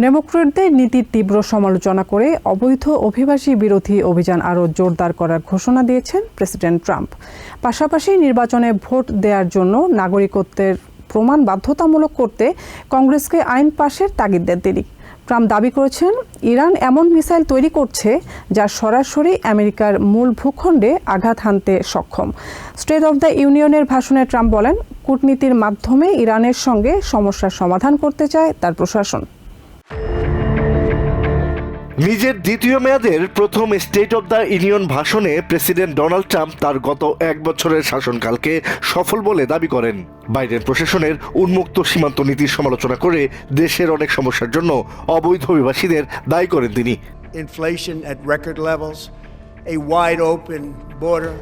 ডেমোক্র্যাটদের নীতির তীব্র সমালোচনা করে অবৈধ অভিবাসী বিরোধী অভিযান আরও জোরদার করার ঘোষণা দিয়েছেন প্রেসিডেন্ট ট্রাম্প। পাশাপাশি নির্বাচনে ভোট দেওয়ার জন্য নাগরিকত্বের প্রমাণ বাধ্যতামূলক করতে কংগ্রেসকে আইন পাশের তাগিদ দেন তিনি। ট্রাম্প দাবি করেছেন, ইরান এমন মিসাইল তৈরি করছে যা সরাসরি আমেরিকার মূল ভূখণ্ডে আঘাত হানতে সক্ষম। স্টেট অব দ্য ইউনিয়নের ভাষণে ট্রাম্প বলেন, কূটনীতির মাধ্যমে ইরানের সঙ্গে সমস্যার সমাধান করতে চায় তার প্রশাসন। নিজের দ্বিতীয় মেয়াদের প্রথম স্টেট অব দ্য ইউনিয়ন ভাষণে প্রেসিডেন্ট ডোনাল্ড ট্রাম্প তার গত এক বছরের শাসনকালকে সফল বলে দাবি করেন। বাইডেন প্রশাসনের উন্মুক্ত সীমান্ত নীতির সমালোচনা করে দেশের অনেক সমস্যার জন্য অবৈধ অভিবাসীদের দায়ী করেন তিনি। Inflation at record levels, a wide open border.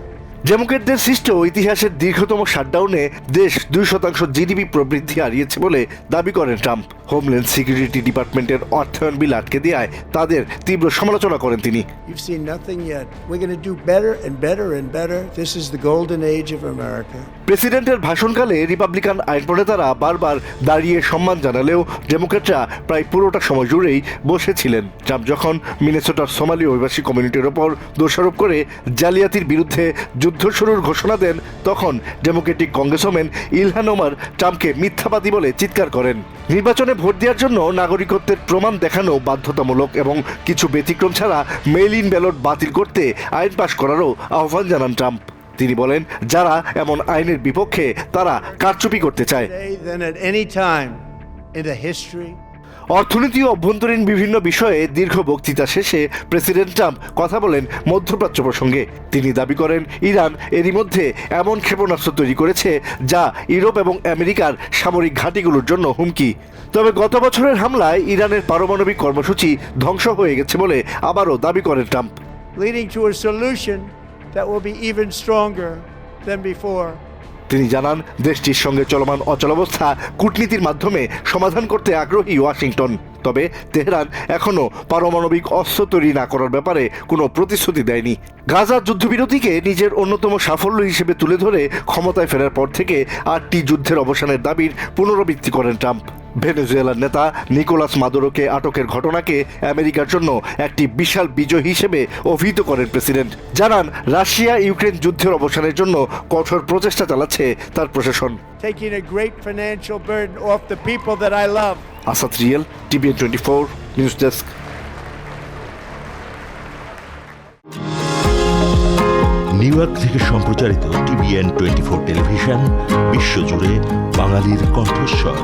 ডেমোক্র্যাটদের সৃষ্ট ইতিহাসের দীর্ঘতম শাটডাউনে দেশ 2% জিডিপি প্রবৃদ্ধি হারিয়েছে বলে দাবি করেন ট্রাম্প। হোমল্যান্ড সিকিউরিটি ডিপার্টমেন্টের অর্থায়ন বিল আটকে দেওয়ায় তাদের তীব্র সমালোচনা করেন তিনি। You've seen nothing yet. We're going to do better and better and better. This is the golden age of America. প্রেসিডেন্টের ভাষণকালে রিপাবলিকান আইন প্রণেতারা বারবার দাঁড়িয়ে সম্মান জানালেও ডেমোক্র্যাটরা প্রায় পুরোটা সময় জুড়েই বসেছিলেন। ট্রাম্প যখন মিনেসোটার সোমালি অভিবাসী কমিউনিটির ওপর দোষারোপ করে জালিয়াতির বিরুদ্ধে যুদ্ধ শুরুর ঘোষণা দেন, তখন ডেমোক্রেটিক কংগ্রেসম্যান ইলহান ওমর ট্রাম্পকে মিথ্যাবাদী বলে চিৎকার করেন। নির্বাচনে ভোট দেওয়ার জন্য নাগরিকত্বের প্রমাণ দেখানো বাধ্যতামূলক এবং কিছু ব্যতিক্রম ছাড়া মেইল ইন ব্যালট বাতিল করতে আইন পাশ করারও আহ্বান জানান ট্রাম্প। তিনি বলেন, যারা এমন আইনের বিপক্ষে তারা কারচুপি করতে চায়। অর্থনীতি ও অভ্যন্তরীণ বিভিন্ন বিষয়ে দীর্ঘ বক্তৃতা শেষে প্রেসিডেন্ট ট্রাম্প কথা বলেন মধ্যপ্রাচ্য প্রসঙ্গে। তিনি দাবি করেন, ইরান এরই মধ্যে এমন ক্ষেপণাস্ত্র তৈরি করেছে যা ইউরোপ এবং আমেরিকার সামরিক ঘাঁটিগুলোর জন্য হুমকি। তবে গত বছরের হামলায় ইরানের পারমাণবিক কর্মসূচি ধ্বংস হয়ে গেছে বলে আবারও দাবি করেন ট্রাম্প। তিনি জানান, দেশটির সঙ্গে চলমান অচলাবস্থা কূটনীতির মাধ্যমে সমাধান করতে আগ্রহী ওয়াশিংটন। তবে তেহরান এখনও পারমাণবিক অস্ত্র তৈরি না করার ব্যাপারে কোনো প্রতিশ্রুতি দেয়নি। গাজার যুদ্ধবিরতিকে নিজের অন্যতম সাফল্য হিসেবে তুলে ধরে ক্ষমতায় ফেরার পর থেকে 8টি যুদ্ধের অবসানের দাবির পুনরাবৃত্তি করেন ট্রাম্প। ভেনেজুয়েলার নেতা নিকোলাস মাদুরোকে আটকের ঘটনাকে আমেরিকার জন্য একটি বিশাল বিজয় হিসেবে অভিহিত করেন প্রেসিডেন্ট। জানান, রাশিয়া ইউক্রেন যুদ্ধের অবসানের জন্য কঠোর প্রচেষ্টা চালাচ্ছে তার প্রশাসন। Asad real, TVN 24 news desk. New York থেকে সম্প্রচারিত TVN 24 টেলিভিশন বিশ্বজুড়ে বাঙালির কণ্ঠস্বর।